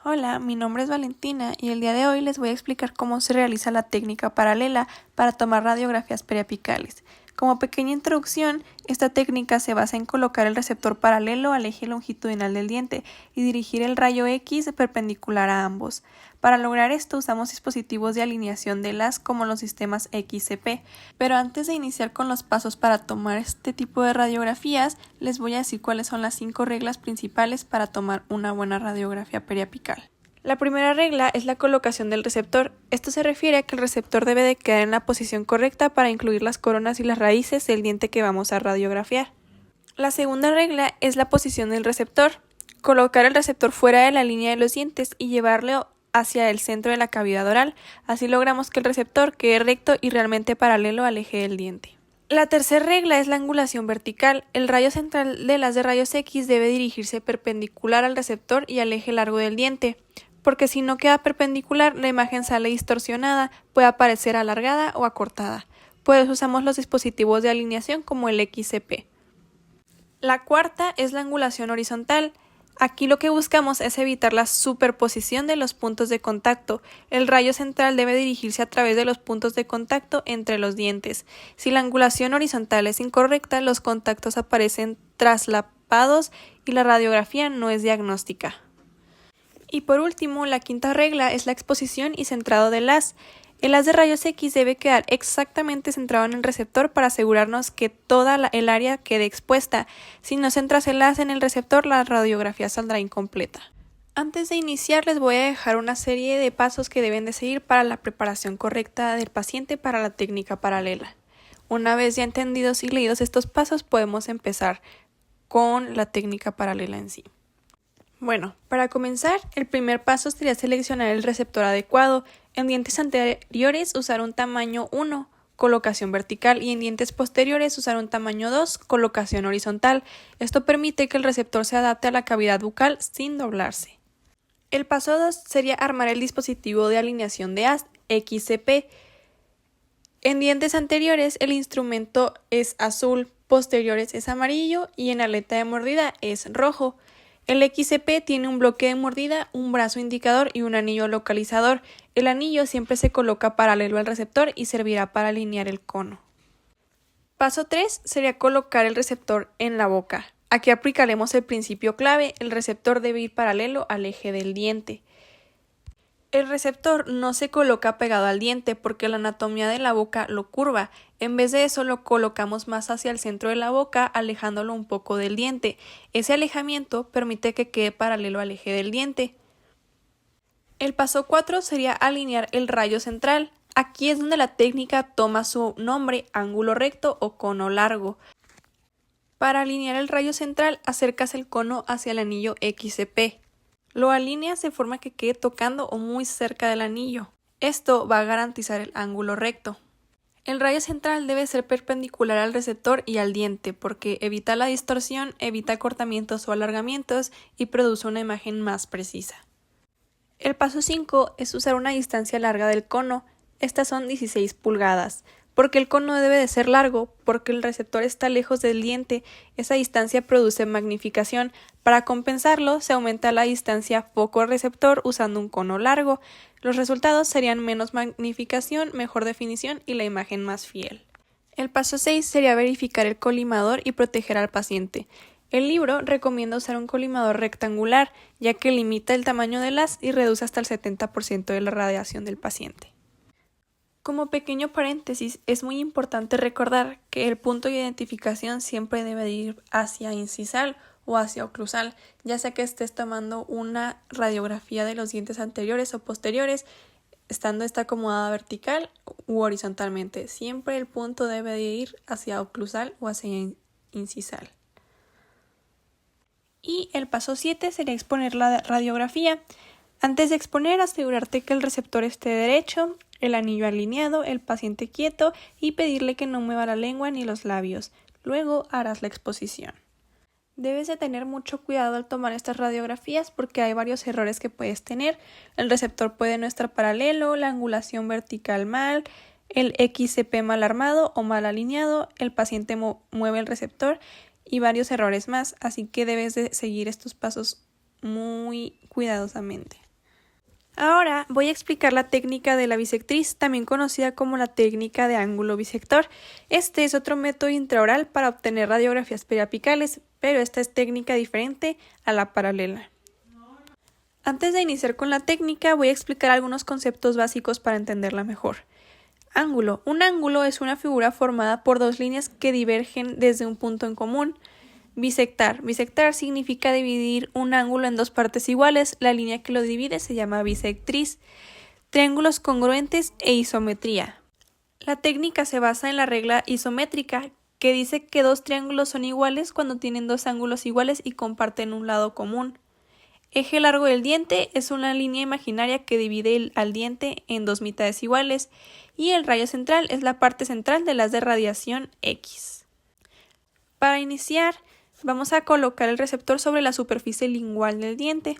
Hola, mi nombre es Valentina y el día de hoy les voy a explicar cómo se realiza la técnica paralela para tomar radiografías periapicales. Como pequeña introducción, esta técnica se basa en colocar el receptor paralelo al eje longitudinal del diente y dirigir el rayo X perpendicular a ambos. Para lograr esto usamos dispositivos de alineación de LAS como los sistemas XCP. Pero antes de iniciar con los pasos para tomar este tipo de radiografías, les voy a decir cuáles son las 5 reglas principales para tomar una buena radiografía periapical. La primera regla es la colocación del receptor. Esto se refiere a que el receptor debe de quedar en la posición correcta para incluir las coronas y las raíces del diente que vamos a radiografiar. La segunda regla es la posición del receptor. Colocar el receptor fuera de la línea de los dientes y llevarlo hacia el centro de la cavidad oral. Así logramos que el receptor quede recto y realmente paralelo al eje del diente. La tercera regla es la angulación vertical. El rayo central del haz de rayos X debe dirigirse perpendicular al receptor y al eje largo del diente, porque si no queda perpendicular, la imagen sale distorsionada, puede aparecer alargada o acortada. Por eso usamos los dispositivos de alineación como el XCP. La cuarta es la angulación horizontal. Aquí lo que buscamos es evitar la superposición de los puntos de contacto. El rayo central debe dirigirse a través de los puntos de contacto entre los dientes. Si la angulación horizontal es incorrecta, los contactos aparecen traslapados y la radiografía no es diagnóstica. Y por último, la quinta regla es la exposición y centrado del haz. El haz de rayos X debe quedar exactamente centrado en el receptor para asegurarnos que toda el área quede expuesta. Si no centras el haz en el receptor, la radiografía saldrá incompleta. Antes de iniciar, les voy a dejar una serie de pasos que deben de seguir para la preparación correcta del paciente para la técnica paralela. Una vez ya entendidos y leídos estos pasos, podemos empezar con la técnica paralela en sí. Bueno, para comenzar, el primer paso sería seleccionar el receptor adecuado. En dientes anteriores usar un tamaño 1, colocación vertical, y en dientes posteriores usar un tamaño 2, colocación horizontal. Esto permite que el receptor se adapte a la cavidad bucal sin doblarse. El paso 2 sería armar el dispositivo de alineación de haz, XCP. En dientes anteriores el instrumento es azul, posteriores es amarillo y en aleta de mordida es rojo. El XCP tiene un bloque de mordida, un brazo indicador y un anillo localizador. El anillo siempre se coloca paralelo al receptor y servirá para alinear el cono. Paso 3 sería colocar el receptor en la boca. Aquí aplicaremos el principio clave, el receptor debe ir paralelo al eje del diente. El receptor no se coloca pegado al diente porque la anatomía de la boca lo curva. En vez de eso lo colocamos más hacia el centro de la boca, alejándolo un poco del diente. Ese alejamiento permite que quede paralelo al eje del diente. El paso 4 sería alinear el rayo central. Aquí es donde la técnica toma su nombre, ángulo recto o cono largo. Para alinear el rayo central, acercas el cono hacia el anillo XCP. Lo alineas de forma que quede tocando o muy cerca del anillo. Esto va a garantizar el ángulo recto. El rayo central debe ser perpendicular al receptor y al diente porque evita la distorsión, evita acortamientos o alargamientos y produce una imagen más precisa. El paso 5 es usar una distancia larga del cono. Estas son 16 pulgadas. Porque el cono debe de ser largo, porque el receptor está lejos del diente, esa distancia produce magnificación. Para compensarlo, se aumenta la distancia foco-receptor usando un cono largo. Los resultados serían menos magnificación, mejor definición y la imagen más fiel. El paso 6 sería verificar el colimador y proteger al paciente. El libro recomienda usar un colimador rectangular, ya que limita el tamaño del haz y reduce hasta el 70% de la radiación del paciente. Como pequeño paréntesis, es muy importante recordar que el punto de identificación siempre debe ir hacia incisal o hacia oclusal, ya sea que estés tomando una radiografía de los dientes anteriores o posteriores, estando esta acomodada vertical u horizontalmente. Siempre el punto debe de ir hacia oclusal o hacia incisal. Y el paso 7 sería exponer la radiografía. Antes de exponer, asegurarte que el receptor esté derecho, el anillo alineado, el paciente quieto y pedirle que no mueva la lengua ni los labios. Luego harás la exposición. Debes de tener mucho cuidado al tomar estas radiografías porque hay varios errores que puedes tener. El receptor puede no estar paralelo, la angulación vertical mal, el XCP mal armado o mal alineado, el paciente mueve el receptor y varios errores más, así que debes de seguir estos pasos muy cuidadosamente. Ahora voy a explicar la técnica de la bisectriz, también conocida como la técnica de ángulo bisector. Este es otro método intraoral para obtener radiografías periapicales, pero esta es técnica diferente a la paralela. Antes de iniciar con la técnica, voy a explicar algunos conceptos básicos para entenderla mejor. Ángulo. Un ángulo es una figura formada por dos líneas que divergen desde un punto en común. Bisectar. Bisectar significa dividir un ángulo en dos partes iguales. La línea que lo divide se llama bisectriz. Triángulos congruentes e isometría. La técnica se basa en la regla isométrica, que dice que dos triángulos son iguales cuando tienen dos ángulos iguales y comparten un lado común. Eje largo del diente es una línea imaginaria que divide al diente en dos mitades iguales, y el rayo central es la parte central de las de radiación X. Para iniciar, vamos a colocar el receptor sobre la superficie lingual del diente.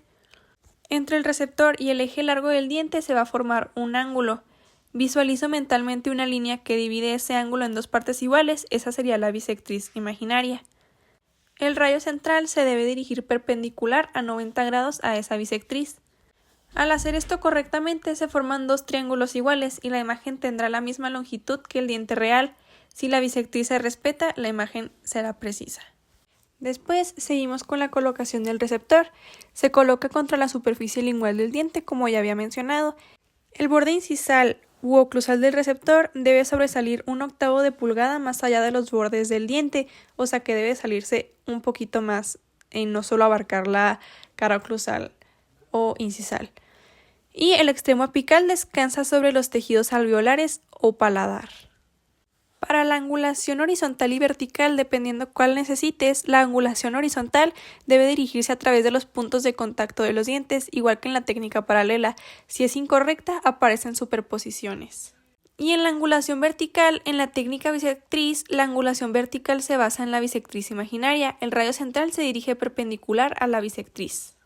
Entre el receptor y el eje largo del diente se va a formar un ángulo. Visualizo mentalmente una línea que divide ese ángulo en dos partes iguales, esa sería la bisectriz imaginaria. El rayo central se debe dirigir perpendicular a 90 grados a esa bisectriz. Al hacer esto correctamente se forman dos triángulos iguales y la imagen tendrá la misma longitud que el diente real. Si la bisectriz se respeta, la imagen será precisa. Después seguimos con la colocación del receptor. Se coloca contra la superficie lingual del diente, como ya había mencionado. El borde incisal u oclusal del receptor debe sobresalir 1/8 de pulgada más allá de los bordes del diente, o sea que debe salirse un poquito más, no solo abarcar la cara oclusal o incisal. Y el extremo apical descansa sobre los tejidos alveolares o paladar. Para la angulación horizontal y vertical, dependiendo cuál necesites, la angulación horizontal debe dirigirse a través de los puntos de contacto de los dientes, igual que en la técnica paralela. Si es incorrecta, aparecen superposiciones. Y en la angulación vertical, en la técnica bisectriz, la angulación vertical se basa en la bisectriz imaginaria. El rayo central se dirige perpendicular a la bisectriz.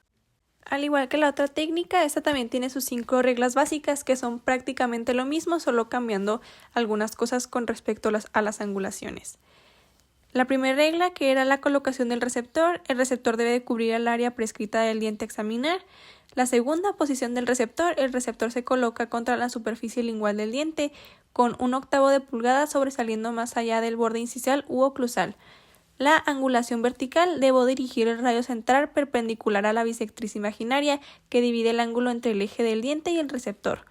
Al igual que la otra técnica, esta también tiene sus 5 reglas básicas que son prácticamente lo mismo, solo cambiando algunas cosas con respecto a las angulaciones. La primera regla, que era la colocación del receptor, el receptor debe cubrir el área prescrita del diente a examinar. La segunda, posición del receptor, el receptor se coloca contra la superficie lingual del diente con 1/8 de pulgada sobresaliendo más allá del borde incisal u oclusal. La angulación vertical, debo dirigir el rayo central perpendicular a la bisectriz imaginaria que divide el ángulo entre el eje del diente y el receptor.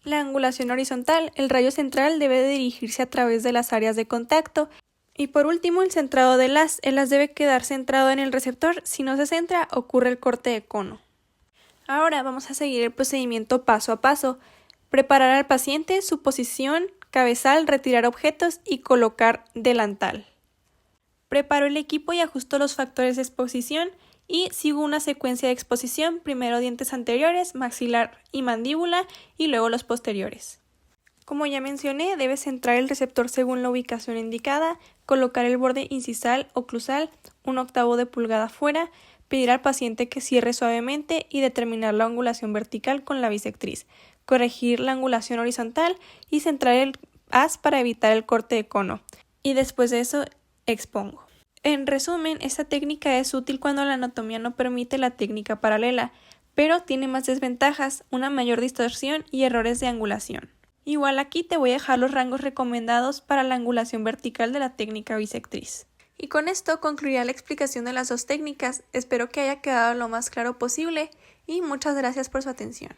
La angulación horizontal, el rayo central debe dirigirse a través de las áreas de contacto. Y por último, el centrado del haz. El haz debe quedar centrado en el receptor. Si no se centra, ocurre el corte de cono. Ahora vamos a seguir el procedimiento paso a paso. Preparar al paciente, su posición, cabezal, retirar objetos y colocar delantal. Preparo el equipo y ajusto los factores de exposición y sigo una secuencia de exposición, primero dientes anteriores, maxilar y mandíbula y luego los posteriores. Como ya mencioné, debes centrar el receptor según la ubicación indicada, colocar el borde incisal oclusal 1/8 de pulgada fuera, pedir al paciente que cierre suavemente y determinar la angulación vertical con la bisectriz, corregir la angulación horizontal y centrar el haz para evitar el corte de cono. Y después de eso, expongo. En resumen, esta técnica es útil cuando la anatomía no permite la técnica paralela, pero tiene más desventajas, una mayor distorsión y errores de angulación. Igual aquí te voy a dejar los rangos recomendados para la angulación vertical de la técnica bisectriz. Y con esto concluirá la explicación de las dos técnicas. Espero que haya quedado lo más claro posible y muchas gracias por su atención.